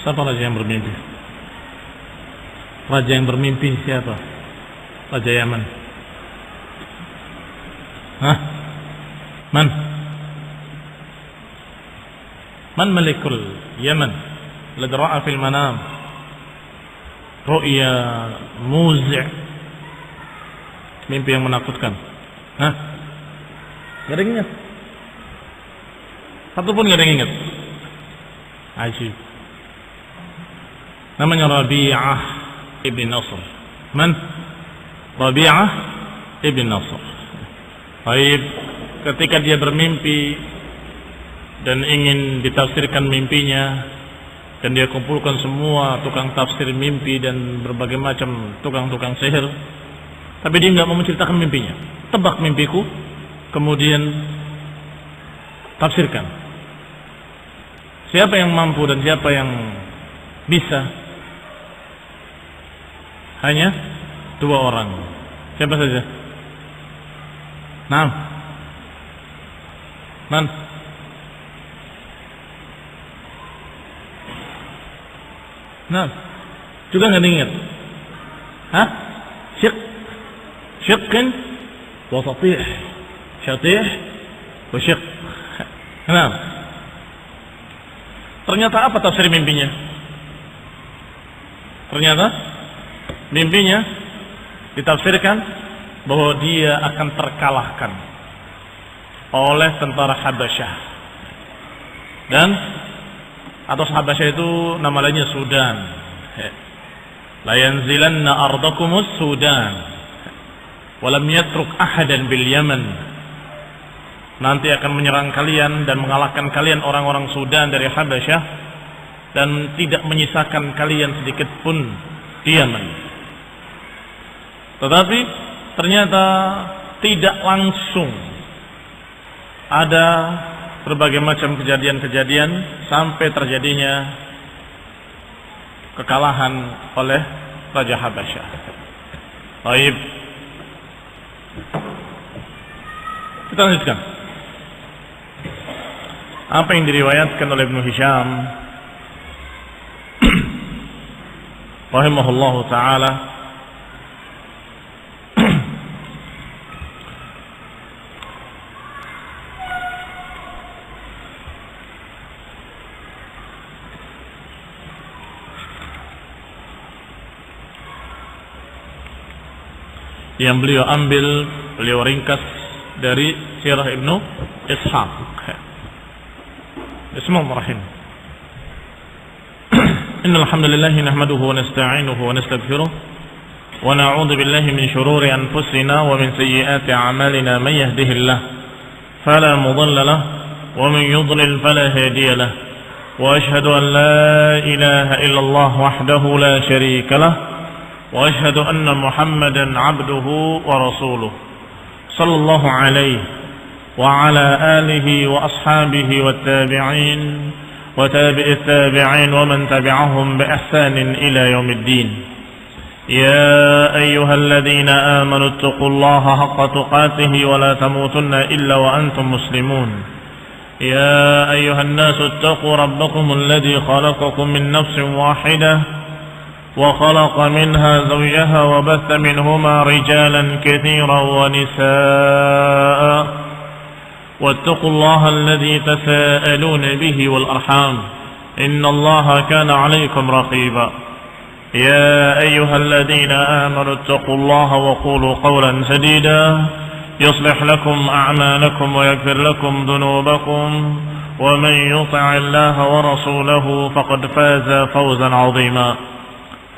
Siapa raja yang bermimpi? Raja yang bermimpi siapa? Raja Yaman. Hah? Man malikul Yaman? Alladhi ra'a fil manam ru'ya muzi', mimpi yang menakutkan. Hah? Gak ada yang ingat? Satu pun gak ada yang ingat. Ajib. Namanya Rabi'ah ibn Nasr. Man? Rabi'ah ibn Nasr. Baik, ketika dia bermimpi dan ingin ditafsirkan mimpinya, dan dia kumpulkan semua tukang tafsir mimpi dan berbagai macam tukang-tukang sihir, tapi dia tidak mau menceritakan mimpinya. Tebak mimpiku, kemudian tafsirkan. Siapa yang mampu dan siapa yang bisa? Hanya 2 orang. Siapa saja? Man? Juga nggak diingat? Hah? Syiqqin wa satih. Syatih wa syiqq. Ternyata apa tafsir mimpinya? Ternyata mimpinya ditafsirkan bahwa dia akan terkalahkan oleh tentara Habasyah. Dan atau Habasyah itu nama lainnya Sudan. La yanzilanna ardakumus Sudan walam yatruk ahadan bil Yaman. Nanti akan menyerang kalian dan mengalahkan kalian orang-orang Sudan dari Habasyah, dan tidak menyisakan kalian sedikit pun di Yaman. Tetapi ternyata tidak langsung, ada berbagai macam kejadian-kejadian sampai terjadinya kekalahan oleh Raja Habasyah. Baik, kita lanjutkan apa yang diriwayatkan oleh Ibnu Hisham rahimahullahu ta'ala yang beliau ambil, beliau ringkas dari sirah Ibnu Ishaq. Bismillahirrahmanirrahim. Innal hamdalillah nahmaduhu wa nasta'inuhu wa nastaghfiruh wa na'udzu billahi min shururi anfusina wa min sayyiati a'malina man yahdihillah fala mudilla lahu wa man yudlil fala hadiya lahu wa ashhadu an la ilaha illallah wahdahu la sharika lahu wa ashhadu anna Muhammadan 'abduhu wa rasuluh sallallahu alaihi وعلى آله وأصحابه والتابعين وتابع التابعين ومن تبعهم بإحسان إلى يوم الدين. يا أيها الذين آمنوا اتقوا الله حق تقاته ولا تموتن إلا وأنتم مسلمون. يا أيها الناس اتقوا ربكم الذي خلقكم من نفس واحدة وخلق منها زوجها وبث منهما رجالا كثيرا ونساء واتقوا الله الذي تساءلون به والأرحام إن الله كان عليكم رقيبا. يا أيها الذين آمنوا اتقوا الله وقولوا قولا سديدا يصلح لكم أعمالكم ويغفر لكم ذنوبكم ومن يطع الله ورسوله فقد فاز فوزا عظيما.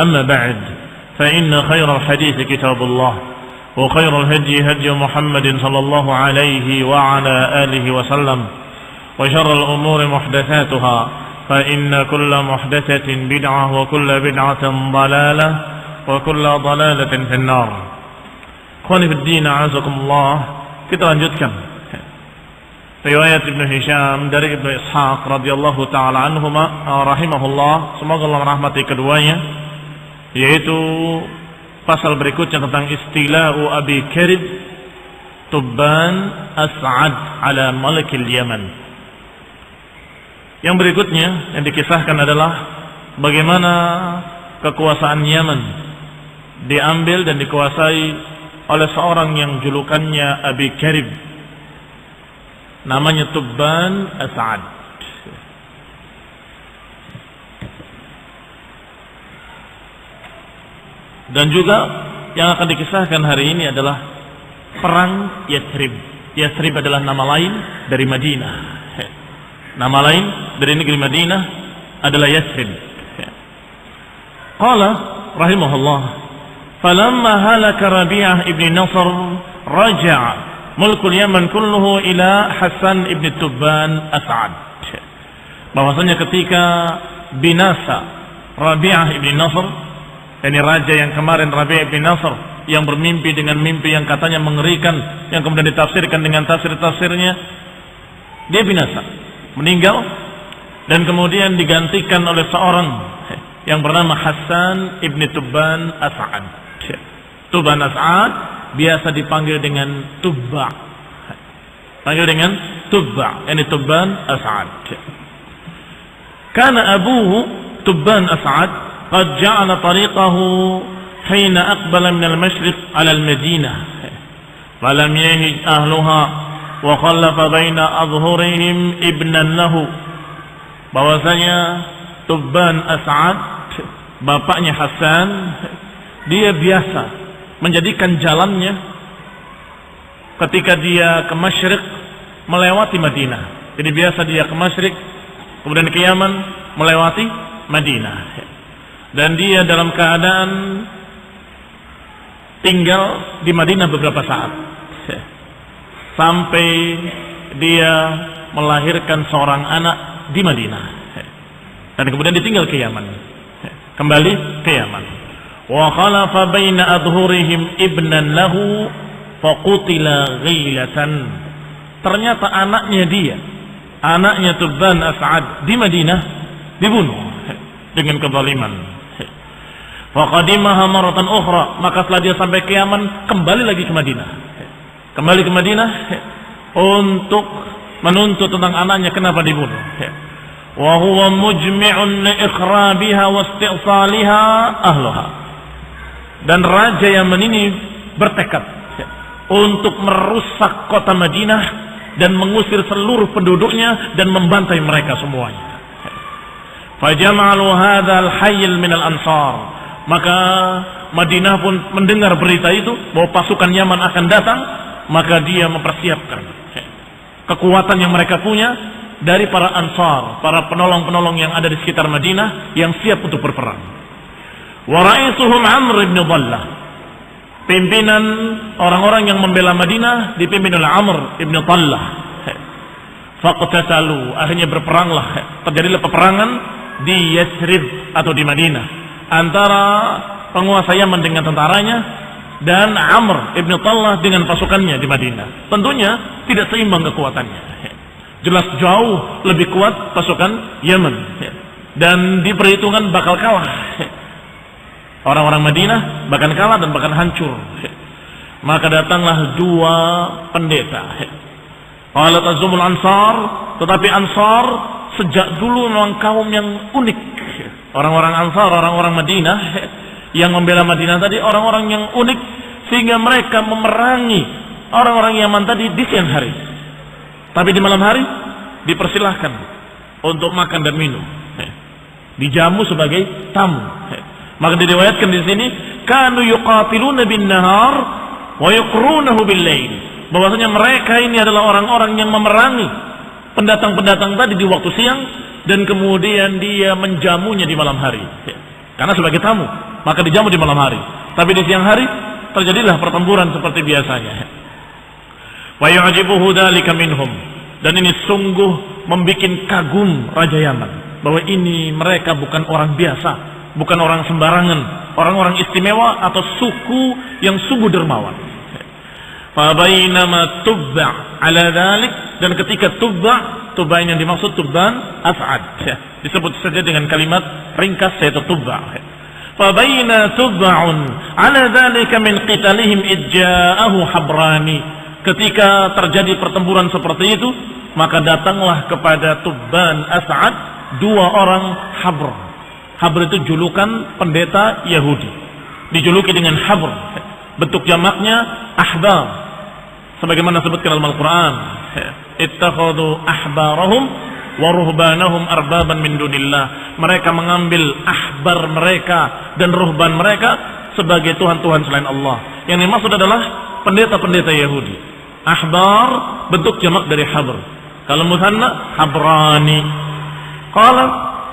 أما بعد فإن خير الحديث كتاب الله وخير الهدي هدي محمد صلى الله عليه وعلى آله وسلم وشر الأمور محدثاتها فإن كل محدثة بدعة وكل بدعة ضلالة وكل ضلالة في النار. Ikhwani fi din, a'azakumullah. Kita lanjutkan riwayat Ibnu Hisham dari Ibnu Ishaq radhiyallahu taala anhuma rahimahullah, semoga Allah merahmati keduanya, yaitu pasal berikutnya tentang istila'u Abi Karib Tubban As'ad ala Malikil Yaman. Yang berikutnya yang dikisahkan adalah bagaimana kekuasaan Yaman diambil dan dikuasai oleh seorang yang julukannya Abi Karib, namanya Tubban As'ad. Dan juga yang akan dikisahkan hari ini adalah perang Yathrib. Yathrib adalah nama lain dari Madinah. Nama lain dari negeri Madinah adalah Yathrib. Qala rahimahullah, falamma halaka Rabi'ah ibn Nasr raja'a mulkul Yaman kulluhu ila Hasan ibn Tubban As'ad. Bahwasanya ketika binasa Rabi'ah ibn Nasr, ini raja yang kemarin Rabi'ah ibn Nasr yang bermimpi dengan mimpi yang katanya mengerikan, yang kemudian ditafsirkan dengan tafsir-tafsirnya, dia binasa, meninggal, dan kemudian digantikan oleh seorang yang bernama Hasan ibn Tubban As'ad. Tubban As'ad biasa dipanggil dengan Tubba, panggil dengan Tubba, ini Tubban As'ad. Karena abuhu Tubban As'ad qad ja'ala tariqahu hina aqbala min al-mashriq ala al-Madinah falam yahij ahluha wa khallafa baina adhhurihim ibnan lahu. Bahwasanya Tubban As'ad, bapaknya Hasan, dia biasa menjadikan jalannya ketika dia ke Masyriq melewati Madinah. Jadi biasa dia ke Masyriq kemudian ke Yaman melewati Madinah, dan dia dalam keadaan tinggal di Madinah beberapa saat sampai dia melahirkan seorang anak di Madinah, dan kemudian ditinggal ke Yaman, kembali ke Yaman. Wa khalafa baina adhurihim ibnan lahu faqutila ghilatan. Ternyata anaknya dia, anaknya Tubban As'ad di Madinah dibunuh dengan kezaliman. Faqadimaha maratan ukhra, maka setelah dia sampai ke Yaman kembali lagi ke Madinah. Kembali ke Madinah untuk menuntut tentang anaknya kenapa dibunuh. Wa huwa mujmi'un li ikhrabiha wa isti'saliha ahliha. Dan raja Yaman ini bertekad untuk merusak kota Madinah dan mengusir seluruh penduduknya dan membantai mereka semuanya. Fajama'alu hadzal hayyil minal ansar. Maka Madinah pun mendengar berita itu bahwa pasukan Yaman akan datang, maka dia mempersiapkan kekuatan yang mereka punya dari para ansar, para penolong-penolong yang ada di sekitar Madinah yang siap untuk berperang. Wa ra'isuhum Amr ibn Dhallah. Pimpinan orang-orang yang membela Madinah dipimpin oleh Amr ibn Dhallah. Faqtatalu, akhirnya berperanglah, terjadilah peperangan di Yathrib atau di Madinah antara penguasa Yaman dengan tentaranya dan Amr ibn Dhallah dengan pasukannya di Madinah. Tentunya tidak seimbang kekuatannya. Jelas jauh lebih kuat pasukan Yaman dan diperhitungkan bakal kalah. Orang-orang Madinah bahkan kalah dan bahkan hancur. Maka datanglah dua pendeta. Qalat azumul ansar, tetapi Ansar sejak dulu memang kaum yang unik. Orang-orang Ansar, orang-orang Madinah yang membela Madinah tadi orang-orang yang unik, sehingga mereka memerangi orang-orang Yaman tadi di siang hari. Tapi di malam hari dipersilahkan untuk makan dan minum, dijamu sebagai tamu. Maka diriwayatkan di sini kanu yuqatiluna bin nahar wa yuqrunahu bil lail. Bahwasanya mereka ini adalah orang-orang yang memerangi pendatang-pendatang tadi di waktu siang dan kemudian dia menjamunya di malam hari. Karena sebagai tamu, maka dijamu di malam hari. Tapi di siang hari terjadilah pertempuran seperti biasanya. Wa yu'jibuhu dzalika minhum. Dan ini sungguh membuat kagum Raja Yaman bahwa ini mereka bukan orang biasa, bukan orang sembarangan, orang-orang istimewa atau suku yang sungguh dermawan. Fa bainama Tubba ala dzalik, dan ketika Tubba yang dimaksud Tubban As'ad, disebut saja dengan kalimat ringkas yaitu Tubba. Fa baina Tubba'un ala dzalika min qitalihim idja'ahu Habrani. Ketika terjadi pertempuran seperti itu, maka datanglah kepada Tubban As'ad dua orang Habr. Habr itu julukan pendeta Yahudi. Dijuluki dengan habr. Bentuk jamaknya ahbar. Sebagaimana disebutkan dalam Al-Quran. Ittakhadhu ahbarahum wa ruhbanahum arbaban min dunillah. Mereka mengambil ahbar mereka dan ruhban mereka sebagai Tuhan-Tuhan selain Allah. Yang dimaksud adalah pendeta-pendeta Yahudi. Ahbar bentuk jamak dari habr. Kalau musanna habrani. Qala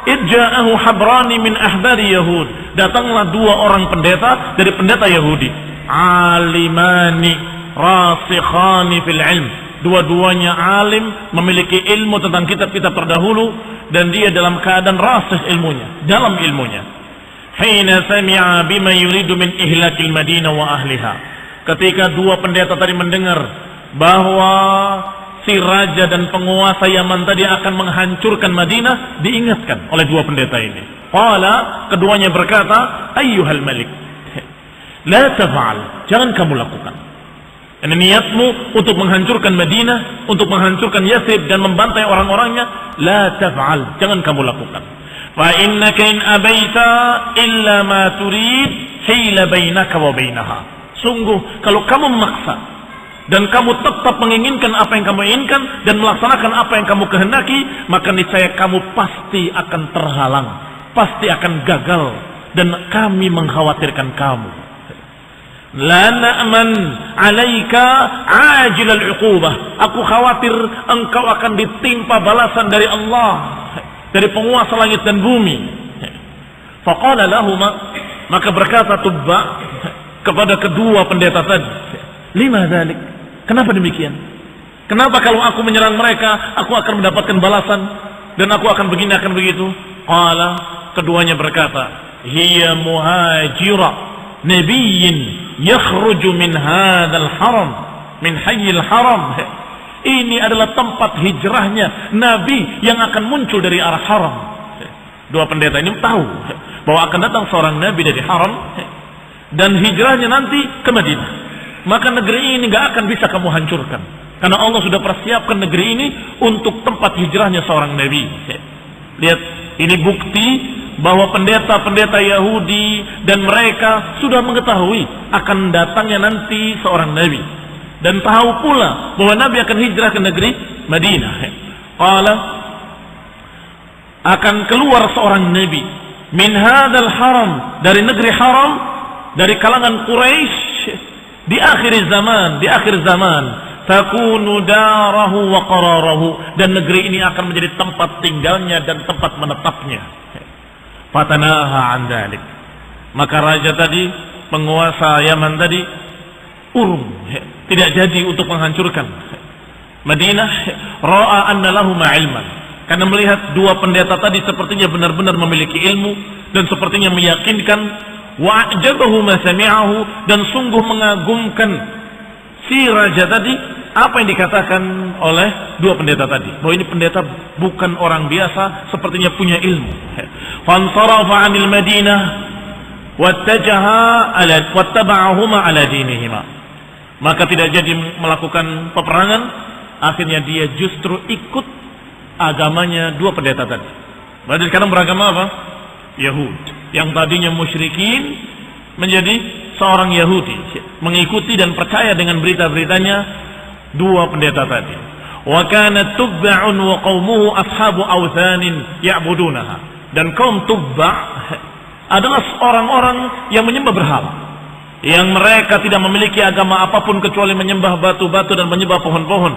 idja'ahu habrani min ahbari Yahud. Datanglah dua orang pendeta dari pendeta Yahudi. Alimani rasikhani fil ilm. Dua-duanya alim, memiliki ilmu tentang kitab-kitab terdahulu, dan dia dalam keadaan rasikh ilmunya, dalam ilmunya. Hina sami'a bima yuridu min ihlakil Madinah wa ahliha. Ketika dua pendeta tadi mendengar bahwa si raja dan penguasa Yaman tadi akan menghancurkan Madinah, diingatkan oleh dua pendeta ini. Qala, keduanya berkata, ayyuhal malik, la taf'al, jangan kamu lakukan. Ini niatmu untuk menghancurkan Madinah, untuk menghancurkan Yathrib dan membantai orang-orangnya, la taf'al, jangan kamu lakukan. Fa innaka in abaita illa ma turid hila bainaka wa bainaha. Sungguh kalau kamu memaksa dan kamu tetap menginginkan apa yang kamu inginkan dan melaksanakan apa yang kamu kehendaki, maka niscaya kamu pasti akan terhalang, pasti akan gagal, dan kami mengkhawatirkan kamu. La na'man 'alaika 'ajil al-'uqubah. Aku khawatir engkau akan ditimpa balasan dari Allah, dari penguasa langit dan bumi. Faqala lahuma, maka berkata Tubba kepada kedua pendeta tadi, lima dzalik, kenapa demikian? Kenapa kalau aku menyerang mereka aku akan mendapatkan balasan dan aku akan begini akan begitu? Qala, keduanya berkata, hiya muhajira nabiyyin yakhruju min hadzal haram, min hayyil haram. Ini adalah tempat hijrahnya Nabi yang akan muncul dari arah haram. Dua pendeta ini tahu bahwa akan datang seorang Nabi dari haram dan hijrahnya nanti ke Madinah. Maka negeri ini gak akan bisa kamu hancurkan, karena Allah sudah persiapkan negeri ini untuk tempat hijrahnya seorang Nabi. Lihat, ini bukti bahwa pendeta-pendeta Yahudi dan mereka sudah mengetahui akan datangnya nanti seorang Nabi, dan tahu pula bahwa Nabi akan hijrah ke negeri Madinah. Qala, akan keluar seorang Nabi min hadzal haram, dari negeri haram, dari kalangan Quraisy, di akhir zaman takunu darahu wa qararahu, dan negeri ini akan menjadi tempat tinggalnya dan tempat menetapnya. Fatanaha an dzalik, maka raja tadi, penguasa Yaman tadi urung, tidak jadi untuk menghancurkan Madinah. Ra'a anna lahuma ilman, karena melihat dua pendeta tadi sepertinya benar-benar memiliki ilmu dan sepertinya meyakinkan. Wa ajabahu ma sami'ahu, dan sungguh mengagumkan si raja tadi apa yang dikatakan oleh dua pendeta tadi, bahwa ini pendeta bukan orang biasa, sepertinya punya ilmu. Fansarafa 'anil Madinah wattaba'ahuma 'ala dinihima, maka tidak jadi melakukan peperangan. Akhirnya dia justru ikut agamanya dua pendeta tadi. Berarti sekarang beragama apa? Yahud. Yang tadinya musyrikin menjadi seorang Yahudi, mengikuti dan percaya dengan berita-beritanya dua pendeta tadi. Wa kanat Tubba'un wa qaumuhu ashabu awthanin ya'budunaha, dan kaum Tubba' adalah orang-orang yang menyembah berhala, yang mereka tidak memiliki agama apapun kecuali menyembah batu-batu dan menyembah pohon-pohon.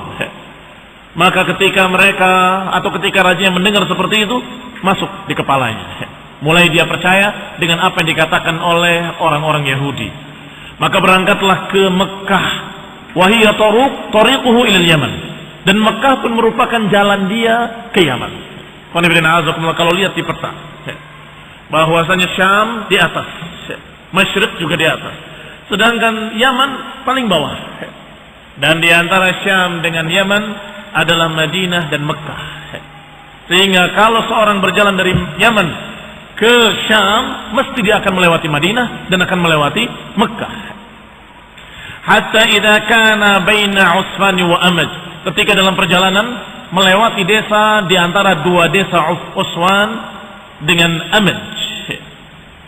Maka ketika mereka atau ketika raja mendengar seperti itu, masuk di kepalanya, mulai dia percaya dengan apa yang dikatakan oleh orang-orang Yahudi. Maka berangkatlah ke Mekah. Wahiyya tariquhu ilal Yaman, dan Mekah pun merupakan jalan dia ke Yaman. Kalau lihat di peta, bahwasanya Syam di atas, Masyriq juga di atas, sedangkan Yaman paling bawah. Dan di antara Syam dengan Yaman adalah Madinah dan Mekah. Sehingga kalau seorang berjalan dari Yaman ke Syam, mesti dia akan melewati Madinah dan akan melewati Mekah. Hatta idza kana baina Usfan wa Amaj, ketika dalam perjalanan melewati desa di antara dua desa Uswan dengan Amaj.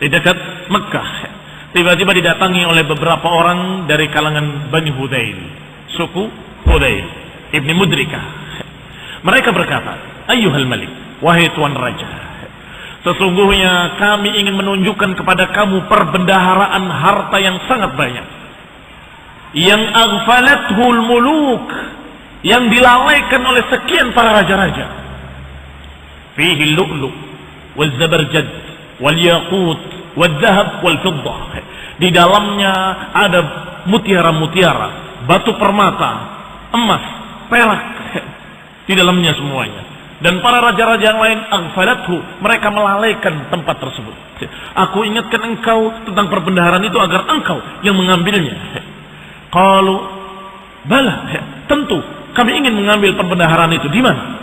di dekat Mekah. Tiba-tiba didatangi oleh beberapa orang dari kalangan Bani Hudayl, suku Hudayl Ibni Mudrikah. Mereka berkata, ayyuhal malik, wahai tuan raja, sesungguhnya kami ingin menunjukkan kepada kamu perbendaharaan harta yang sangat banyak, yang aghfalathul muluk, yang dilalaikan oleh sekian para raja-raja. Fihi lu'lu' wal zabarjad wal yaqut wal dhahab wal fiddah. Di dalamnya ada mutiara-mutiara, batu permata, emas, perak, di dalamnya semuanya. Dan para raja-raja yang lain, aghfalathu, mereka melalaikan tempat tersebut. Aku ingatkan engkau tentang perbendaharaan itu agar engkau yang mengambilnya. Qalu bala, tentu kami ingin mengambil perbendaharaan itu. Di mana?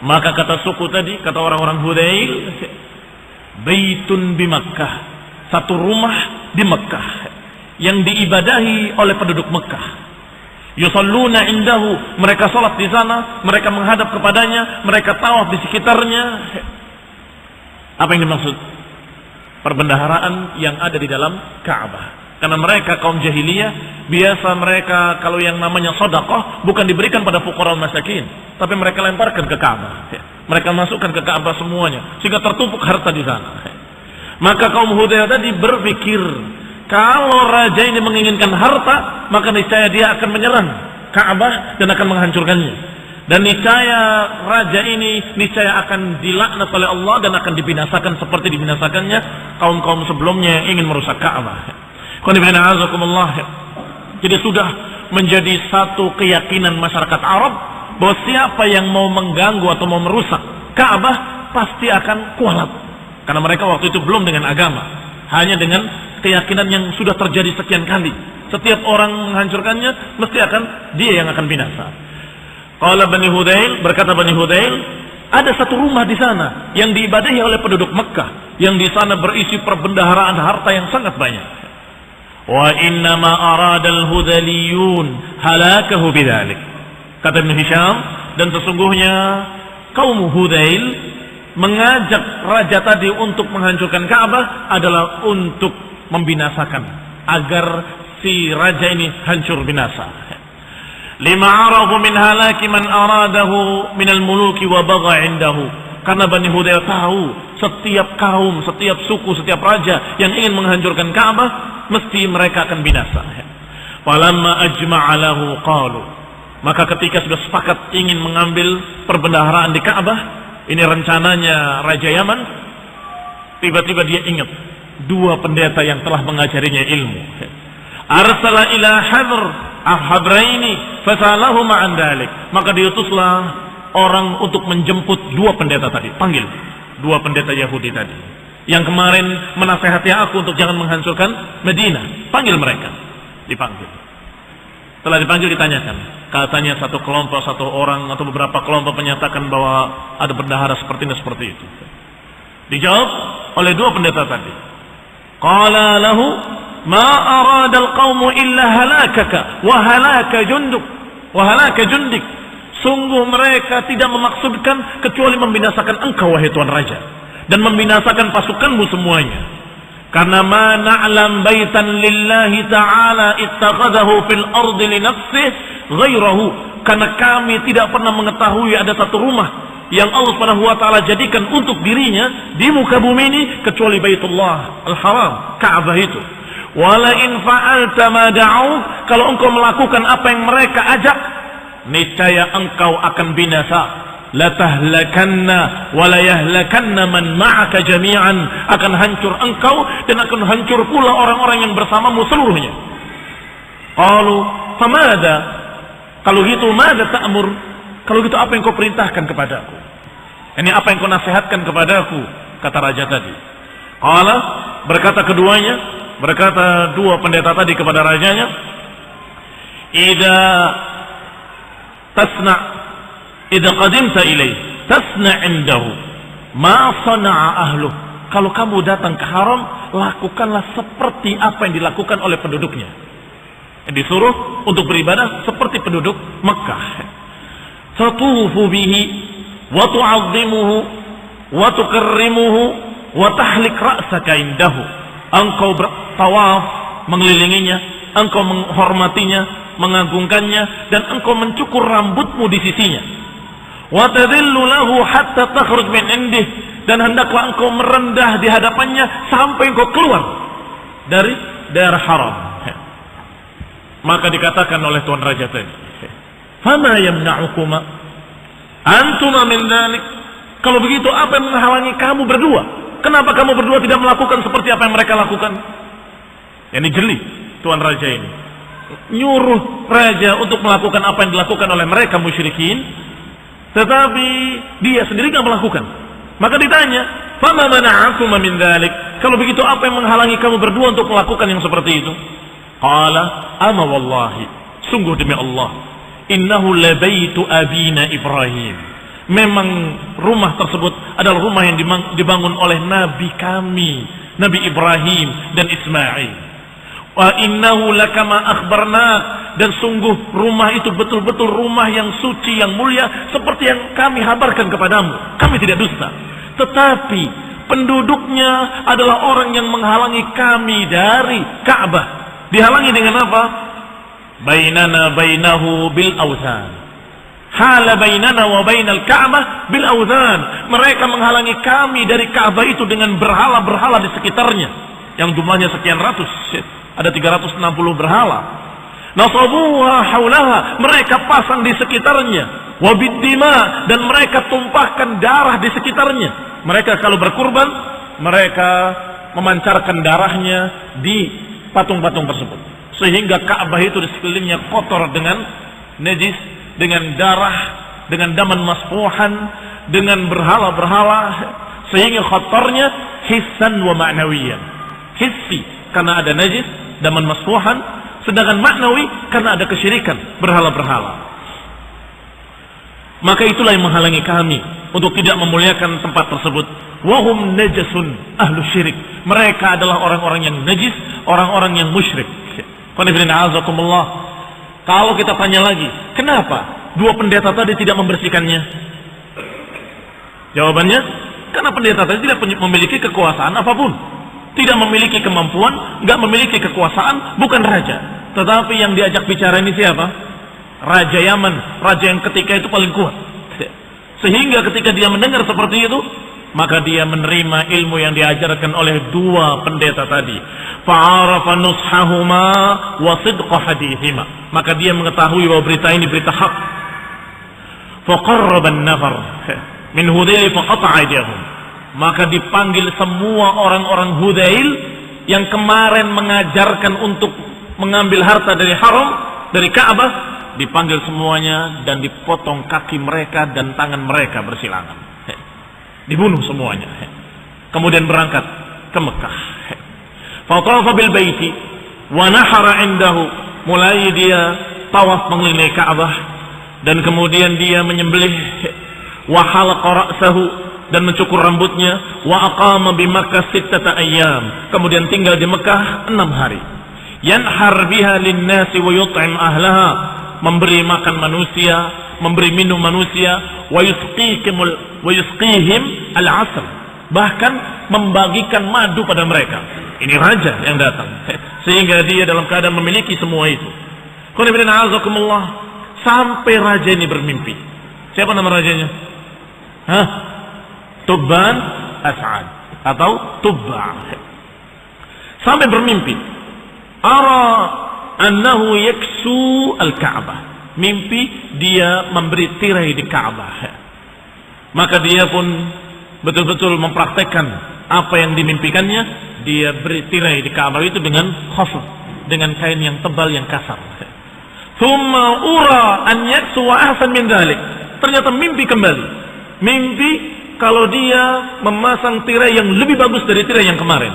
Maka kata suku tadi, kata orang-orang Hudayl, baitun bi Makkah, satu rumah di Mekah yang diibadahi oleh penduduk Mekah. Yusalluna indahu, mereka salat di sana, mereka menghadap kepadanya, mereka tawaf di sekitarnya. Apa yang dimaksud? Perbendaharaan yang ada di dalam Ka'bah. Karena mereka kaum jahiliyah, biasa mereka kalau yang namanya sedekah bukan diberikan pada fuqara masakin, tapi mereka lemparkan ke Ka'bah. Mereka masukkan ke Ka'bah semuanya, sehingga tertumpuk harta di sana. Maka kaum Hudayl tadi berpikir, kalau raja ini menginginkan harta, maka niscaya dia akan menyerang Ka'bah dan akan menghancurkannya. Dan niscaya raja ini niscaya akan dilaknat oleh Allah dan akan dibinasakan seperti dibinasakannya kaum-kaum sebelumnya yang ingin merusak Ka'bah. Jadi sudah menjadi satu keyakinan masyarakat Arab bahwa siapa yang mau mengganggu atau mau merusak Ka'bah pasti akan kualat. Karena mereka waktu itu belum dengan agama, hanya dengan keyakinan yang sudah terjadi sekian kali. Setiap orang menghancurkannya, mesti akan dia yang akan binasa. Qala Bani Hudayl, berkata Bani Hudayl, ada satu rumah di sana yang diibadahi oleh penduduk Mekah, yang di sana berisi perbendaharaan harta yang sangat banyak. Wa innama aradal hudaliyun halakahu bidzalik. Kata Ibn Hisham, dan sesungguhnya kaum Hudayl mengajak raja tadi untuk menghancurkan Ka'bah adalah untuk membinasakan, agar si raja ini hancur binasa. Lima arafu min halaki man aradahu minal muluki wa bagha indahu. Karena Bani Hudayl tahu setiap kaum, setiap suku, setiap raja yang ingin menghancurkan Ka'bah mesti mereka akan binasa. Falamma ajma'a lahu qalu, maka ketika sudah sepakat ingin mengambil perbendaharaan di Ka'bah, ini rencananya Raja Yaman, tiba-tiba dia ingat dua pendeta yang telah mengajarinya ilmu. Arsala ila Habraini fasalahuma an dalik. Maka diutuslah orang untuk menjemput dua pendeta tadi. Panggil dua pendeta Yahudi tadi yang kemarin menasehati aku untuk jangan menghancurkan Madinah. Panggil mereka. Dipanggil. Setelah dipanggil ditanyakan. Katanya satu kelompok, satu orang atau beberapa kelompok menyatakan bahwa ada bendahara seperti ini, seperti itu. Dijawab oleh dua pendeta tadi. Qala lahu ma arada al-qawmu illa halakaka wa halaka junduk wa halaka jundik. Sungguh mereka tidak memaksudkan kecuali membinasakan engkau wahai tuan raja, dan membinasakan pasukanmu semuanya. Karena ma na'lam baitan lillahi ta'ala ittakhadahu fil ardi li nafsihi ghairahu. Karena kami tidak pernah mengetahui ada satu rumah yang Allah Subhanahu wa taala jadikan untuk dirinya di muka bumi ini kecuali Baitullah Al-Haram, Ka'bah itu. Wala in fa'alta ma da'u, kalau engkau melakukan apa yang mereka ajak, niscaya engkau akan binasa. La tahlakanna wa la yahlakanna man ma'aka jami'an, akan hancur engkau dan akan hancur pula orang-orang yang bersamamu seluruhnya. Qalu famada, kalau gitu mada ta'mur, kalau gitu apa yang kau perintahkan kepadaku? Ini apa yang kau nasihatkan kepadaku? Kata raja tadi. Qala, berkata keduanya, berkata dua pendeta tadi kepada rajanya, idza tasna' idza qadimta ilaih tasna' indahu ma sana'a ahluh. Kalau kamu datang ke haram, lakukanlah seperti apa yang dilakukan oleh penduduknya. Disuruh untuk beribadah seperti penduduk Mekah. Tatufu bihi wa tu'azzimuhu wa tukarrimuhu wa tahlik ra'saka indahu, engkau bertawaf mengelilinginya, engkau menghormatinya, mengagungkannya, dan engkau mencukur rambutmu di sisinya. Wa tadhillu lahu hatta takhruj min indih, dan hendaklah engkau merendah di hadapannya sampai engkau keluar dari daerah haram. Maka dikatakan oleh Tuan Raja tadi, fama yamna'ukuma antuma min dzalik. Kalau begitu apa yang menghalangi kamu berdua? Kenapa kamu berdua tidak melakukan seperti apa yang mereka lakukan? Ini jeli Tuan Raja ini, nyuruh raja untuk melakukan apa yang dilakukan oleh mereka musyrikin, tetapi dia sendiri tidak melakukan. Maka ditanya, fama mana'akum min dzalik? Kalau begitu apa yang menghalangi kamu berdua untuk melakukan yang seperti itu? Qala ama wallahi, sungguh demi Allah, innahu labaitu abina Ibrahim. Memang rumah tersebut adalah rumah yang dibangun oleh nabi kami, Nabi Ibrahim dan Ismail. Wa innahu lakama akhbarnak, dan sungguh rumah itu betul-betul rumah yang suci, yang mulia, seperti yang kami habarkan kepadamu. Kami tidak dusta. Tetapi penduduknya adalah orang yang menghalangi kami dari Ka'bah. Dihalangi dengan apa? Bainana bainahu bil awzan. Hala bainana wa bainal Ka'bah bil awzan. Mereka menghalangi kami dari Ka'bah itu dengan berhala-berhala di sekitarnya, yang jumlahnya sekian ratus. Ada 360 berhala. Nasabuha haulaha, mereka pasang di sekitarnya. Wabiddima, dan mereka tumpahkan darah di sekitarnya. Mereka kalau berkurban, mereka memancarkan darahnya di patung-patung tersebut, sehingga Ka'bah itu di sekelilingnya kotor dengan najis, dengan darah, dengan daman masfuhan, dengan berhala-berhala, sehingga kotornya hissan wa ma'nawiyan. Hissi karena ada najis, daman masfuhan, sedangkan maknawi karena ada kesyirikan, berhala-berhala. Maka itulah yang menghalangi kami untuk tidak memuliakan tempat tersebut. Wahum najasun ahlu syirik, mereka adalah orang-orang yang najis, orang-orang yang musyrik. Kalau kita tanya lagi, kenapa dua pendeta tadi tidak membersihkannya? Jawabannya, karena pendeta tadi tidak memiliki kekuasaan apapun, tidak memiliki kemampuan, nggak memiliki kekuasaan, bukan raja. Tetapi yang diajak bicara ini siapa? Raja Yaman, raja yang ketika itu paling kuat. Sehingga ketika dia mendengar seperti itu, maka dia menerima ilmu yang diajarkan oleh dua pendeta tadi. Fa'arafa nushahuma wa sidqa hadithima. Maka dia mengetahui bahwa berita ini berita hak. Faqarraba an-nafar min Hudayl faqata'a aydiyahum. Maka dipanggil semua orang-orang Hudayl yang kemarin mengajarkan untuk mengambil harta dari haram, dari Ka'bah, dipanggil semuanya dan dipotong kaki mereka dan tangan mereka bersilangan. Dibunuh semuanya. Kemudian berangkat ke Mekah. Fatafa bil baiti wa nahara indahu. Mulai dia tawaf mengelilingi Ka'bah, dan kemudian dia menyembelih, wa halaqa ra'sahu, dan mencukur rambutnya, wa aqama bi Makkah 6 ayyam. Kemudian tinggal di Mekah 6 hari. Yanhar biha lin-nasi wa yut'im ahlaha, memberi makan manusia, memberi minum manusia, wa yusqihim al-asr, bahkan membagikan madu pada mereka. Ini raja yang datang, sehingga dia dalam keadaan memiliki semua itu. Sampai raja ini bermimpi. Siapa nama rajanya? Tubban As'ad atau Tubba. Sampai bermimpi, ara annahu yaksu al-Ka'bah. Mimpi dia memberi tirai di Ka'bah. Maka dia pun betul-betul mempraktekkan apa yang dimimpikannya. Dia beri tirai di Ka'bah itu dengan khafaf, dengan kain yang tebal, yang kasar. Thumma ura an yaksu wa ahsan min dhalik. Ternyata mimpi kembali. Mimpi kalau dia memasang tirai yang lebih bagus dari tirai yang kemarin.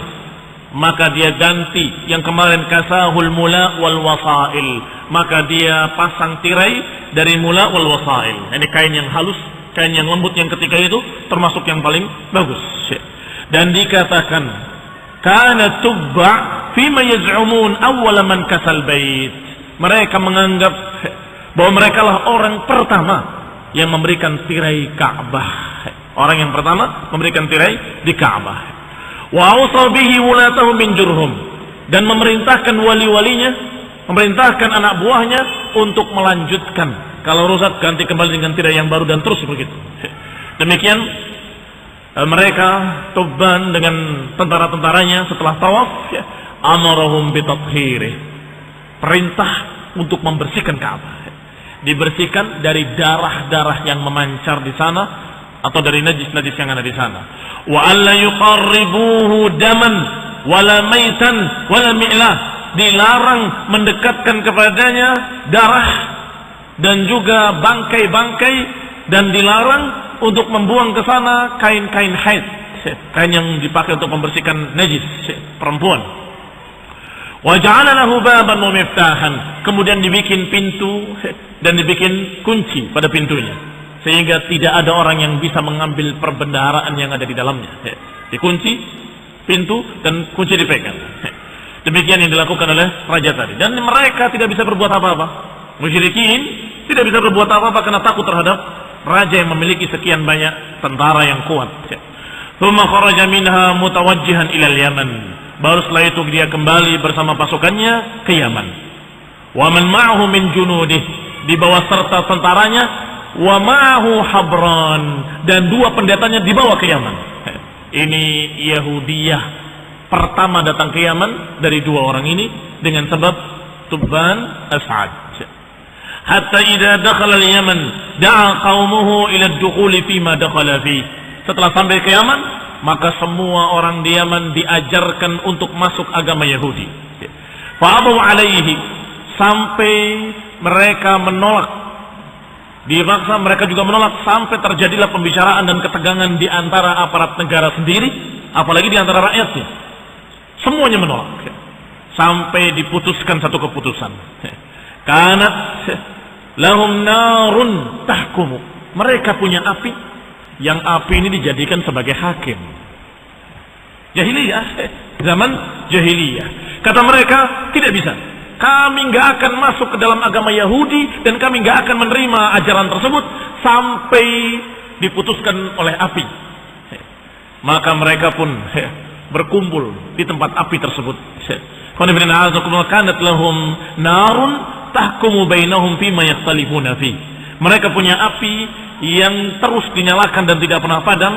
Maka dia ganti yang kemarin kasahul mula wal wasail. Maka dia pasang tirai dari mula wal wasail. Ini kain yang halus, kain yang lembut yang ketika itu termasuk yang paling bagus. Dan dikatakan kana Tubba fima yaz'umun awwal man kasal bait. Mereka menganggap bahwa mereka lah orang pertama yang memberikan tirai Ka'bah. Orang yang pertama memberikan tirai di Ka'bah. Wa awsa bihi wulatahum min Jurhum, dan memerintahkan wali-walinya, memerintahkan anak buahnya untuk melanjutkan. Kalau rusak ganti kembali dengan tirai yang baru, dan terus begitu. Demikian mereka Tubban dengan tentara-tentaranya setelah tawaf, amarahum bitathhirih, perintah untuk membersihkan Ka'bah, dibersihkan dari darah-darah yang memancar di sana atau dari najis-najis yang ada di sana. Wa alla yuqarribuhu daman wala maitan wala mi'lah, dilarang mendekatkan kepadanya darah dan juga bangkai-bangkai, dan dilarang untuk membuang ke sana kain-kain haid, kain yang dipakai untuk membersihkan najis perempuan. Wa ja'ala lahu baban wa miftahan, kemudian dibikin pintu dan dibikin kunci pada pintunya, sehingga tidak ada orang yang bisa mengambil perbendaharaan yang ada di dalamnya. Dikunci pintu dan kunci dipegang. Demikian yang dilakukan oleh raja tadi, dan mereka tidak bisa berbuat apa-apa. Musyrikin tidak bisa berbuat apa-apa karena takut terhadap raja yang memiliki sekian banyak tentara yang kuat. Tsumma kharaja minha mutawajjihan ila al-Yaman, baru setelah itu dia kembali bersama pasukannya ke Yaman. Wa man ma'ahu min junudih, dibawa serta tentaranya. Wa ma'ahu Habran, dan dua pendetanya dibawa ke Yaman. Ini Yahudiyah pertama datang ke Yaman dari dua orang ini dengan sebab Tubban As'ad. Hatta idza dakhala al-Yaman da'a qaumuhu ila ad-dukhuli fi ma dakhala fi. Setelah sampai ke Yaman, maka semua orang di Yaman diajarkan untuk masuk agama Yahudi. Fa'abu alaihi, sampai mereka menolak, dipaksa mereka juga menolak, sampai terjadilah pembicaraan dan ketegangan di antara aparat negara sendiri, apalagi di antara rakyatnya. Semuanya menolak, sampai diputuskan satu keputusan. Karena lahum narun tahkumu, mereka punya api, yang api ini dijadikan sebagai hakim. Jahiliyah, zaman jahiliyah. Kata mereka, tidak bisa, kami nggak akan masuk ke dalam agama Yahudi, dan kami nggak akan menerima ajaran tersebut sampai diputuskan oleh api. Maka mereka pun berkumpul di tempat api tersebut. Kanat lahum narun tahkumu bainahum fima yakhtalifuna fi. Mereka punya api yang terus dinyalakan dan tidak pernah padam,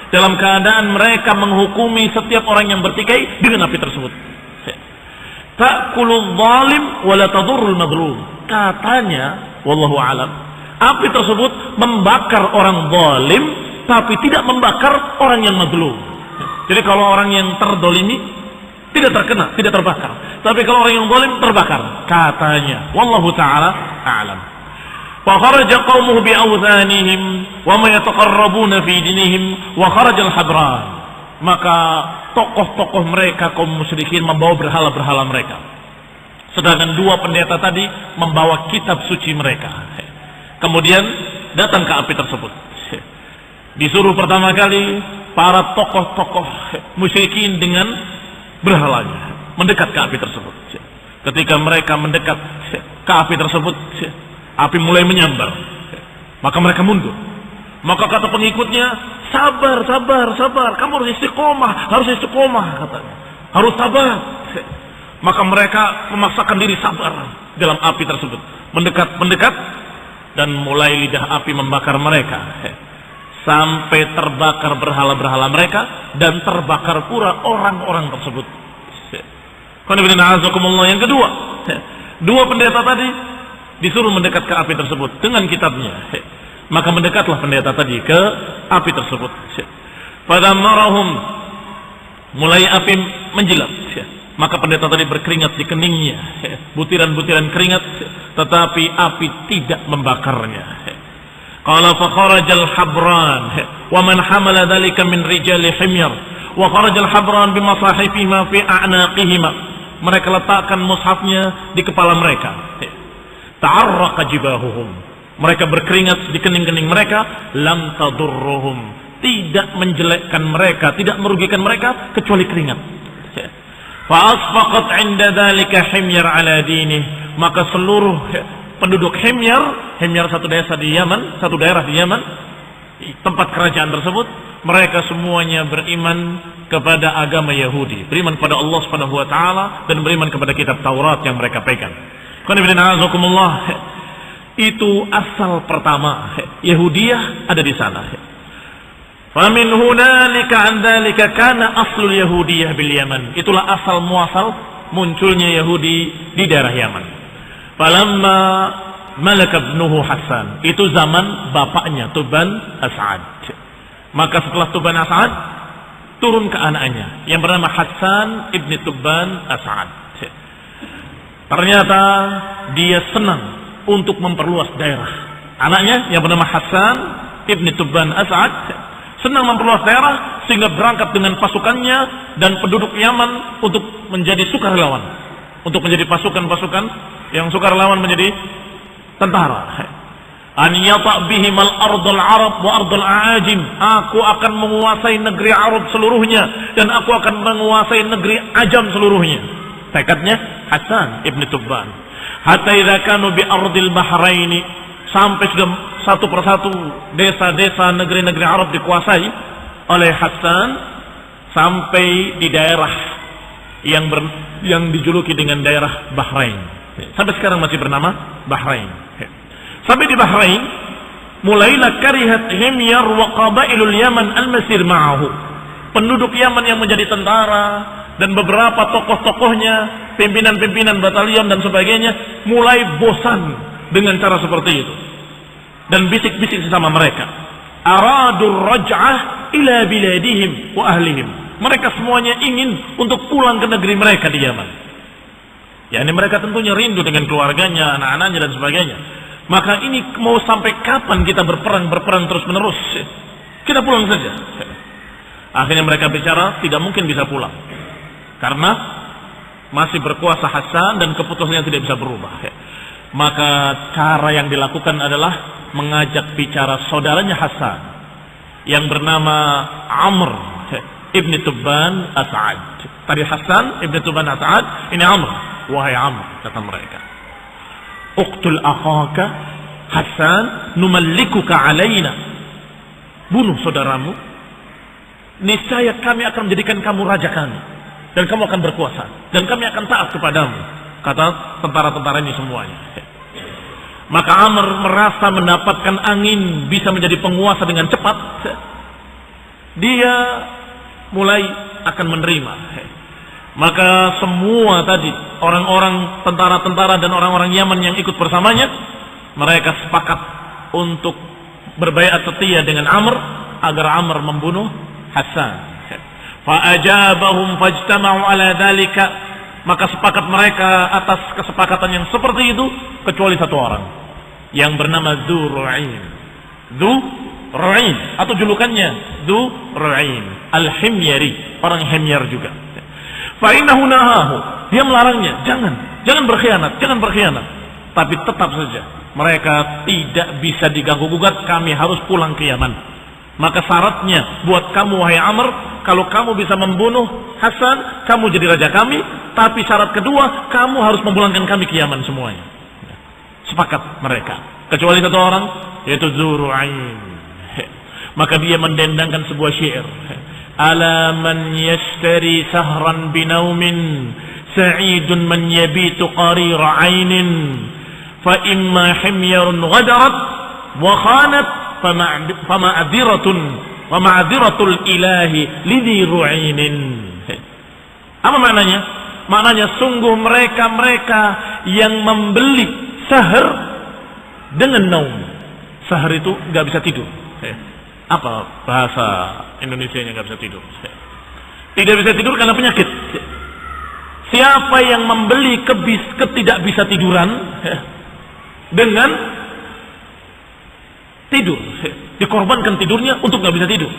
dalam keadaan mereka menghukumi setiap orang yang bertikai dengan api tersebut. Ta'kulul zalim wa la tadurrul madlum. Katanya, wallahu alam, api tersebut membakar orang zalim tapi tidak membakar orang yang madlum. Jadi kalau orang yang terdolimi tidak terkena, tidak terbakar. Tapi kalau orang yang zalim terbakar, katanya. Wallahu ta'ala a'lam. Wa kharaja qaumuhu bi awthanihim wa ma yataqarrabuna fi dinihim wa kharaja al-Habran. Maka tokoh-tokoh mereka kaum musyrikin membawa berhala-berhala mereka. Sedangkan dua pendeta tadi membawa kitab suci mereka. Kemudian datang ke api tersebut. Disuruh pertama kali para tokoh-tokoh musyrikin dengan berhalanya mendekat ke api tersebut. Ketika mereka mendekat ke api tersebut, api mulai menyambar. Maka mereka mundur. Maka kata pengikutnya, sabar, sabar, sabar, kamu harus istiqomah, katanya. Harus sabar. Maka mereka memaksakan diri sabar dalam api tersebut. Mendekat, dan mulai lidah api membakar mereka. Sampai terbakar berhala-berhala mereka, dan terbakar pula orang-orang tersebut. Yang kedua, dua pendeta tadi disuruh mendekat ke api tersebut dengan kitabnya. Maka mendekatlah pendeta tadi ke api tersebut. Pada marahum, mulai api menjilat. Maka pendeta tadi berkeringat di keningnya, butiran-butiran keringat, tetapi api tidak membakarnya. Qala fa kharajal Habran wa man hamala dhalika min rijali himyar wa kharajal Habran bi masahifihima fi a'naqihima. Mereka letakkan mushafnya di kepala mereka. Ta'arraqa jibahuhum, mereka berkeringat di kening-kening mereka. Lam tadurruhum, tidak menjelekkan mereka, tidak merugikan mereka kecuali keringat. Fa asfaqat 'inda dhalika himyar ala dinih, maka seluruh penduduk Himyar satu desa di Yaman, satu daerah di Yaman, tempat kerajaan tersebut, Mereka semuanya beriman kepada agama Yahudi, beriman kepada Allah Subhanahu wa taala dan beriman kepada kitab Taurat yang mereka pegang. Itu asal pertama. Yahudiyah ada di sana. Famin hunalika an dzalika kana aslul yahudiyah bil Yaman. Itulah asal muasal munculnya Yahudi di daerah Yaman. Falamma malaka ibnuhu Hasan, itu zaman bapaknya Tuban As'ad. Maka setelah Tuban As'ad turun ke anaknya yang bernama Hasan ibni Tuban As'ad. Ternyata dia senang untuk memperluas daerah. Anaknya yang bernama Hasan ibni Tuban As'ad senang memperluas daerah sehingga berangkat dengan pasukannya dan penduduk Yaman untuk menjadi sukarelawan, untuk menjadi pasukan-pasukan yang sukarelawan menjadi tentara. An yata' bihim al-ardul Arab wa ardul Aajim. Aku akan menguasai negeri Arab seluruhnya dan aku akan menguasai negeri Ajam seluruhnya. Tekadnya Hasan ibn Tubban. Hatta idza kanu bi ardil Bahrain, sampai sudah satu persatu desa-desa negeri-negeri Arab dikuasai oleh Hasan sampai di daerah yang dijuluki dengan daerah Bahrain. Sampai sekarang masih bernama Bahrain. Sampai di Bahrain, mulailah karihat himyar wa qabailul Yaman al-masir ma'ahu. Penduduk Yaman yang menjadi tentara dan beberapa tokoh-tokohnya, pimpinan-pimpinan batalion dan sebagainya, mulai bosan dengan cara seperti itu. Dan bisik-bisik sesama mereka. Aradur raj'ah ila biladihim wa ahlihim. Mereka semuanya ingin untuk pulang ke negeri mereka di Yaman. Ya, ini mereka tentunya rindu dengan keluarganya, anak-anaknya dan sebagainya. Maka ini mau sampai kapan kita berperang terus menerus? Kita pulang saja. Akhirnya mereka bicara, tidak mungkin bisa pulang karena masih berkuasa Hasan dan keputusannya tidak bisa berubah. Maka cara yang dilakukan adalah mengajak bicara saudaranya Hasan yang bernama Amr ibni Tubban As'ad. Tadi Hasan ibni Tubban As'ad, ini Amr. Wahai Amr, kata mereka, uqtul akhaka Hasan numallikuka alaina. Bunuh saudaramu, niscaya kami akan menjadikan kamu raja kami dan kamu akan berkuasa dan kami akan taat kepadamu, kata tentara-tentara ini semuanya. Maka Amr merasa mendapatkan angin, bisa menjadi penguasa dengan cepat. Dia mulai akan menerima. Maka semua tadi orang-orang tentara-tentara dan orang-orang Yaman yang ikut bersamanya, mereka sepakat untuk berbaiat setia dengan Amr agar Amr membunuh Hasan. Fa'ajabahum fajtama'u ala dzalika. Maka sepakat mereka atas kesepakatan yang seperti itu, kecuali satu orang yang bernama Dzu Ru'ain atau julukannya Dzu Ru'ain Al-Himyari, orang Himyar juga. Fa innahu nahahu, dia melarangnya, jangan berkhianat. Tapi tetap saja mereka tidak bisa diganggu gugat, kami harus pulang ke Yaman. Maka syaratnya buat kamu wahai Amr, kalau kamu bisa membunuh Hasan, kamu jadi raja kami. Tapi syarat kedua, kamu harus memulangkan kami ke Yaman semuanya. Sepakat mereka, kecuali satu orang, yaitu Dzu Ru'ain. Maka dia mendendangkan sebuah syair. Ala man yashtari sahran binaumin, sa'idun man yabitu qarira ainin, fa imma himyarun ghadarat wa khanat fa ma'adiratul ilahi lidhi ru'ainin. Apa maknanya? Maknanya sungguh mereka yang membeli sahar dengan naum. Sahar itu nggak bisa tidur. Apa bahasa Indonesianya nggak bisa tidur? Tidak bisa tidur karena penyakit. Siapa yang membeli ketidak bisa tiduran dengan tidur, dikorbankan tidurnya untuk nggak bisa tidur.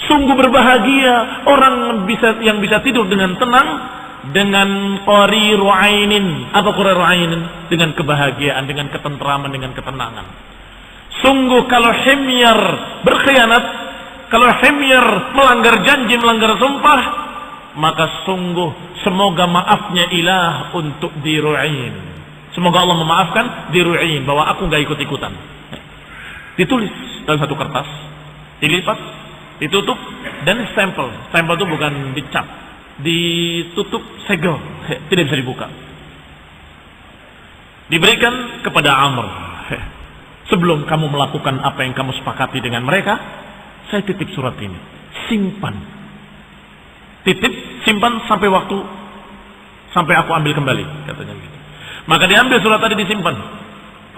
Sungguh berbahagia orang yang bisa tidur dengan tenang dengan qariru ainin. Apa qariru ainin? Dengan kebahagiaan, dengan ketentraman, dengan ketenangan. Sungguh kalau himyar berkhianat, kalau himyar melanggar janji, melanggar sumpah, maka sungguh semoga maafnya ilah untuk Diru'in. Semoga Allah memaafkan Diru'in bahwa aku gak ikut-ikutan. Ditulis dalam satu kertas, dilipat, Ditutup dan stempel. Stempel itu bukan dicap, ditutup segel, tidak bisa dibuka. Diberikan kepada Amr. Sebelum kamu melakukan apa yang kamu sepakati dengan mereka, saya titip surat ini. Simpan. Titip, simpan sampai waktu, sampai aku ambil kembali, katanya gitu. Maka diambil surat tadi, disimpan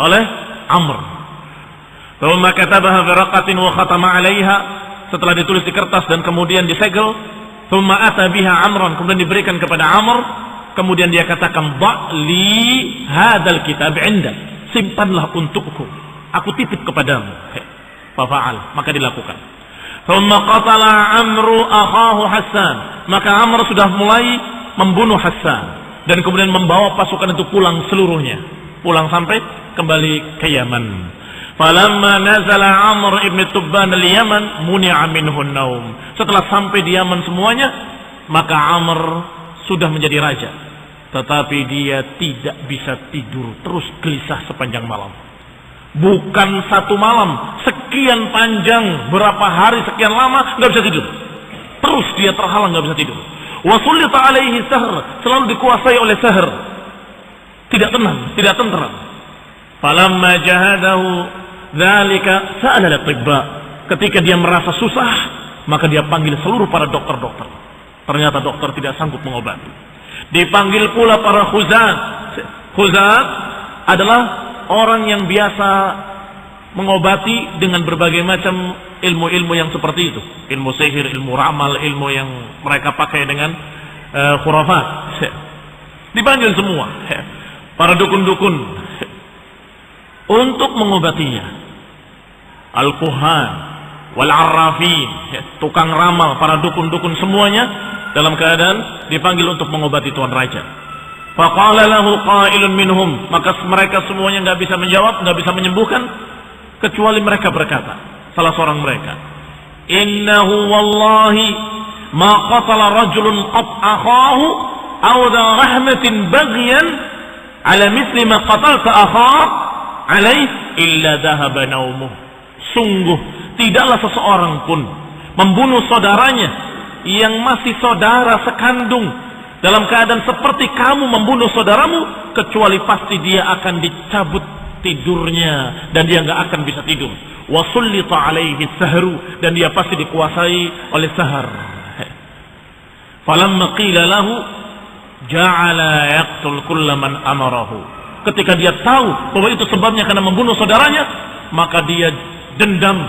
oleh Amr. Thumma katabaha fi raqatin wa khatama 'alaiha. Setelah ditulis di kertas dan kemudian disegel, thumma ata biha Amran, kemudian diberikan kepada Amr, kemudian dia katakan, "Dha'li hadzal kitab 'indak." Simpanlah untukku. Aku titip kepadamu. Fa'al, maka dilakukan. Thumma qatala Amru akhahu Hassan. Maka Amr sudah mulai membunuh Hassan dan kemudian membawa pasukan itu pulang seluruhnya. Pulang sampai kembali ke Yaman. Falamma nazala Amr ibn Tubban al-Yaman muni'a minhu an-naum. Setelah sampai di Yaman semuanya, maka Amr sudah menjadi raja. Tetapi dia tidak bisa tidur, terus gelisah sepanjang malam. Bukan satu malam, sekian panjang, berapa hari, sekian lama, nggak bisa tidur. Terus dia terhalang, nggak bisa tidur. Wa sullita alaihi sahr, selalu dikuasai oleh sahr. Tidak tenang, tidak tentram. Falamma jahadahu dzalika sa'ala al-atibba. Ketika dia merasa susah, maka dia panggil seluruh para dokter-dokter. Ternyata dokter tidak sanggup mengobati. Dipanggil pula para khuzat. Khuzat adalah orang yang biasa mengobati dengan berbagai macam ilmu-ilmu yang seperti itu. Ilmu sihir, ilmu ramal, ilmu yang mereka pakai dengan khurafat. Dipanggil semua para dukun-dukun untuk mengobatinya. Al-Kuhan wal-Arrafin, tukang ramal, para dukun-dukun semuanya dalam keadaan dipanggil untuk mengobati Tuan Raja. Faqala lahu qailun minhum, maka mereka semuanya nggak bisa menjawab, nggak bisa menyembuhkan, kecuali mereka berkata, salah seorang mereka, innahu wallahi ma qatala rajulun qat akhahu aw dha rahmatin baghyan ala misli ma qatalta akhak alaih illa dhahaba naumuh. Sungguh tidaklah seseorang pun membunuh saudaranya yang masih saudara sekandung dalam keadaan seperti kamu membunuh saudaramu, kecuali pasti dia akan dicabut tidurnya dan dia nggak akan bisa tidur. Wa sullita alaihi sahru, dan dia pasti dikuasai oleh sahar. Falamma qila lahu ja'ala yaqtul kulla man amarahu. Ketika dia tahu bahwa itu sebabnya karena membunuh saudaranya, maka dia dendam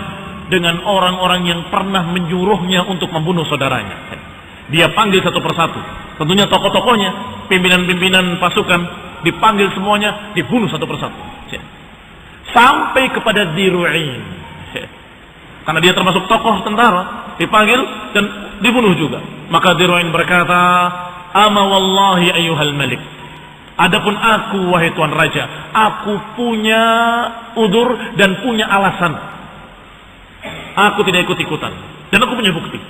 dengan orang-orang yang pernah menyuruhnya untuk membunuh saudaranya. Dia panggil satu persatu. Tentunya tokoh-tokohnya, pimpinan-pimpinan pasukan, dipanggil semuanya, dibunuh satu persatu. Sampai kepada Diru'in. Karena dia termasuk tokoh tentara, dipanggil dan dibunuh juga. Maka Diru'in berkata, "Ama wallahi ayyuhal malik. Adapun aku, wahai Tuan Raja, aku punya udzur dan punya alasan. Aku tidak ikut-ikutan. Dan aku punya bukti."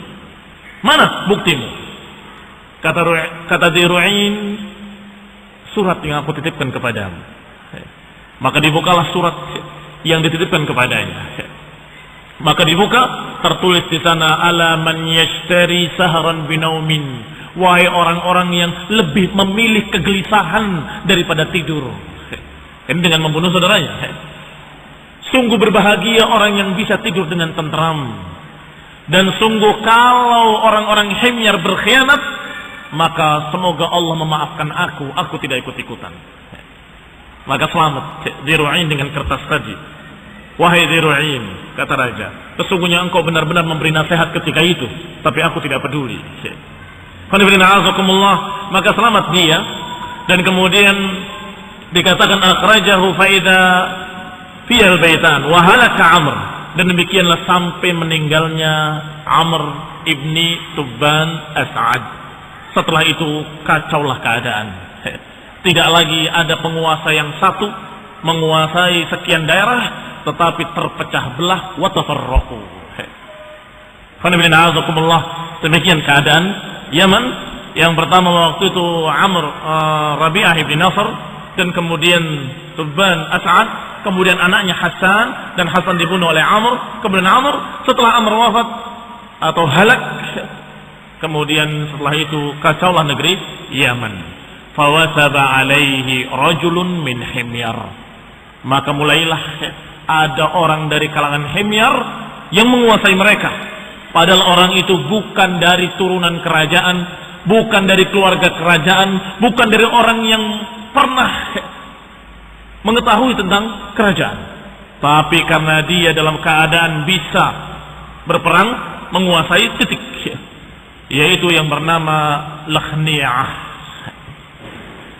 Mana buktimu? Kata Diru'in, surat yang aku titipkan kepadamu. Maka dibukalah surat yang dititipkan kepadanya. Maka dibuka, tertulis di sana, ala man yashtari sahran binaumin. Wahai orang-orang yang lebih memilih kegelisahan daripada tidur. Ini dengan membunuh saudaranya. Sungguh berbahagia orang yang bisa tidur dengan tentram. Dan sungguh kalau orang-orang himyar berkhianat, maka semoga Allah memaafkan aku tidak ikut-ikutan. Maka selamat Diru'in dengan kertas tadi. Wahai Diru'in, kata raja, sesungguhnya engkau benar-benar memberi nasihat ketika itu, tapi aku tidak peduli. Maka selamat dia. Dan kemudian dikatakan akhrajahu faida fiyal baitan wa halaka Amr. Dan demikianlah sampai meninggalnya Amr ibni Tubban As'ad. Setelah itu kacaulah keadaan. Tidak lagi ada penguasa yang satu menguasai sekian daerah, tetapi terpecah belah wa tafarraqu. Demikian keadaan Yaman. Yang pertama waktu itu Amr Rabi'ah ibn Nasr, dan kemudian Tubban As'ad, kemudian anaknya Hassan, dan Hassan dibunuh oleh Amr. Kemudian Amr, setelah Amr wafat, atau halak. Kemudian setelah itu kacaulah negeri Yaman. Fawasaba alaihi rajulun min Himyar. Maka mulailah ada orang dari kalangan Himyar yang menguasai mereka. Padahal orang itu bukan dari turunan kerajaan, bukan dari keluarga kerajaan, bukan dari orang yang pernah mengetahui tentang kerajaan. Tapi karena dia dalam keadaan bisa berperang, menguasai titik, yaitu yang bernama Lakhni'ah.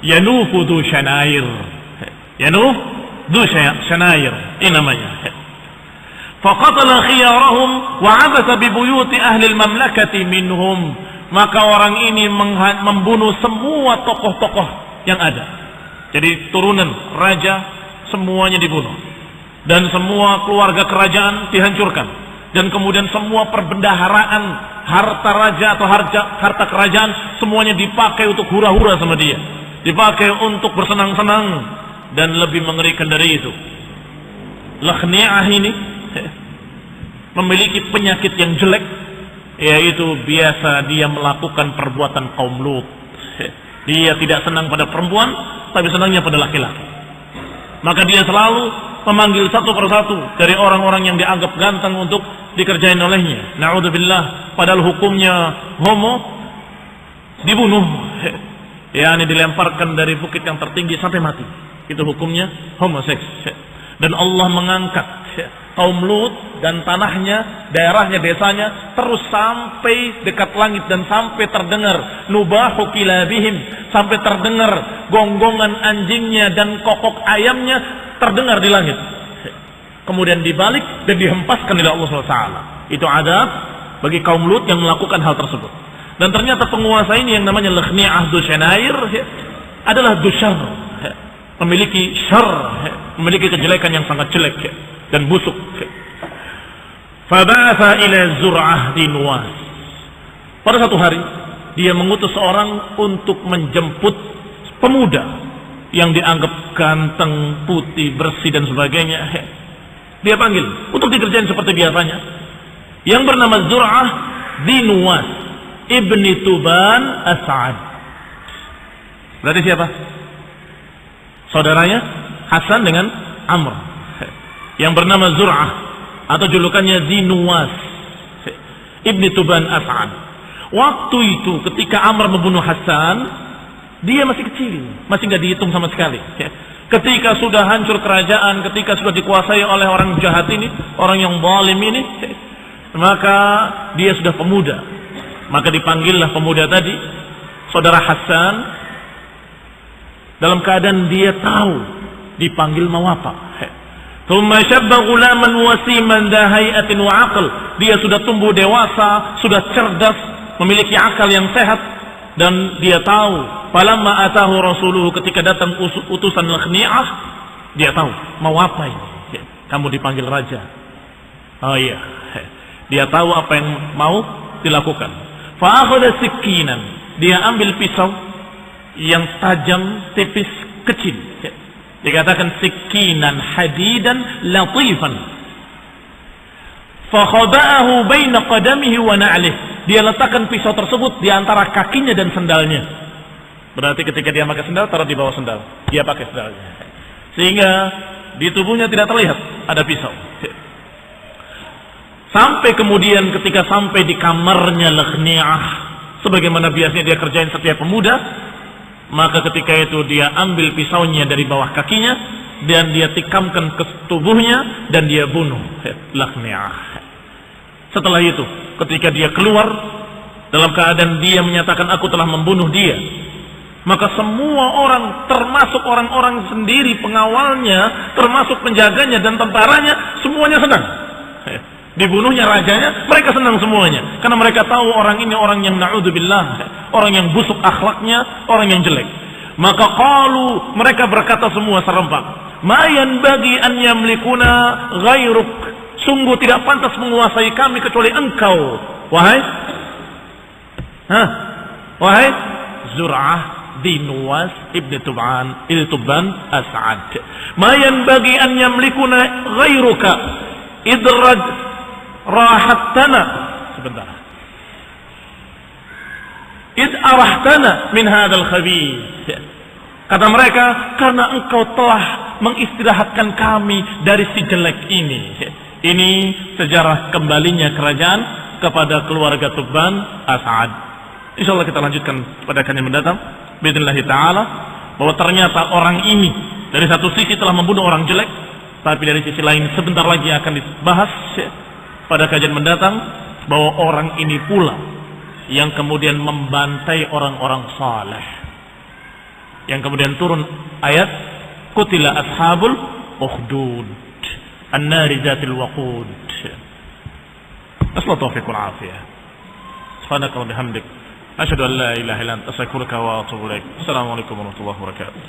Yanufu du Shanair. Yanuf du Shanair. Ini namanya. Faqatala khiyarahum wa 'abasa bi buyuti ahli al-mamlakati minhum. Maka orang ini membunuh semua tokoh-tokoh yang ada. Jadi turunan raja semuanya dibunuh. Dan semua keluarga kerajaan dihancurkan. Dan kemudian semua perbendaharaan harta raja atau harta kerajaan semuanya dipakai untuk hura-hura sama dia. Dipakai untuk bersenang-senang. Dan lebih mengerikan dari itu, Lakhni'ah ini memiliki penyakit yang jelek, yaitu biasa dia melakukan perbuatan kaum Lut. Dia tidak senang pada perempuan, tapi senangnya pada laki-laki. Maka dia selalu memanggil satu persatu dari orang-orang yang dianggap ganteng untuk dikerjain olehnya. Na'udzubillah, padahal hukumnya homo dibunuh, yakni dilemparkan dari bukit yang tertinggi sampai mati. Itu hukumnya homoseks. Dan Allah mengangkat kaum Lut dan tanahnya, daerahnya, desanya terus sampai dekat langit dan sampai terdengar nubahu kilabihim, sampai terdengar gonggongan anjingnya dan kokok ayamnya terdengar di langit. Kemudian dibalik dan dihempaskan oleh Allah SWT. Itu adab bagi kaum Lut yang melakukan hal tersebut. Dan ternyata penguasa ini yang namanya Lakhni'ah du Shanair adalah dusyar, memiliki syar, memiliki kejelekan yang sangat jelek dan busuk. Faba'atha ila Zur'ah di Nuwas. Pada satu hari dia mengutus seorang untuk menjemput pemuda yang dianggap ganteng, putih, bersih dan sebagainya. Dia panggil untuk dikerjain seperti biasanya. Yang bernama Zur'ah di Nuwas ibni Tuban As'ad. Berarti siapa? Saudaranya Hasan dengan Amr, yang bernama Zur'ah atau julukannya Zinuwas ibni Tuban As'ad. Waktu itu ketika Amr membunuh Hasan, dia masih kecil, masih nggak dihitung sama sekali. Ketika sudah hancur kerajaan, ketika sudah dikuasai oleh orang jahat ini, orang yang zalim ini, maka dia sudah pemuda. Maka dipanggillah pemuda tadi, saudara Hasan, dalam keadaan dia tahu dipanggil mau apa. Thumma shabba ghulaman wasiman dha hayatin wa aql. Dia sudah tumbuh dewasa, sudah cerdas, memiliki akal yang sehat, dan dia tahu falamma atahu rasuluhu, ketika datang utusan Lakhni'ah, dia tahu mau apa ini. Kamu dipanggil raja. Oh iya. Dia tahu apa yang mau dilakukan. Fa akhadha sikinan. Dia ambil pisau yang tajam, tipis, kecil. Dikatakan sikinan hadidan latifan. Fa khaba'ahu baina qadamihi wa na'lih. Dia letakkan pisau tersebut di antara kakinya dan sendalnya. Berarti ketika dia pakai sendal, taruh di bawah sendal. Dia pakai sendalnya. Sehingga di tubuhnya tidak terlihat ada pisau. Sampai kemudian ketika sampai di kamarnya Lakhni'ah, sebagaimana biasanya dia kerjain setiap pemuda, maka ketika itu dia ambil pisaunya dari bawah kakinya dan dia tikamkan ke tubuhnya dan dia bunuh Lakhni'ah. Setelah itu ketika dia keluar dalam keadaan dia menyatakan aku telah membunuh dia, maka semua orang, termasuk orang-orang sendiri pengawalnya, termasuk penjaganya dan tentaranya, semuanya senang. Dibunuhnya rajanya, mereka senang semuanya, karena mereka tahu orang ini orang yang na'udzubillah, orang yang busuk akhlaknya, orang yang jelek. Maka qalu, mereka berkata semua serempak, ma yanbaghi an yamlikuna ghairuk, sungguh tidak pantas menguasai kami kecuali engkau, wahai Zur'ah bin Nuwas ibn Tuban As'ad. Ma yanbaghi an yamlikuna ghairuka idraj rahattana sebentar. Id arahtana min hadzal khabith. Kata mereka, karena engkau telah mengistirahatkan kami dari si jelek ini. Ini sejarah kembalinya kerajaan kepada keluarga Tubban As'ad. Insyaallah kita lanjutkan pada kajian mendatang. Bismillah ta'ala. Bahwa ternyata orang ini dari satu sisi telah membunuh orang jelek, tapi dari sisi lain sebentar lagi akan dibahas pada kajian mendatang bahwa orang ini pula yang kemudian membantai orang-orang saleh, yang kemudian turun ayat qutila ashabul ukhdud an-nari zatil waqud. Asla taufiq wal afiyah. Subhanaka wa bihamdik asyhadu an la ilaha illa anta astaghfiruka wa atubu ilaik. Assalamualaikum warahmatullahi wabarakatuh.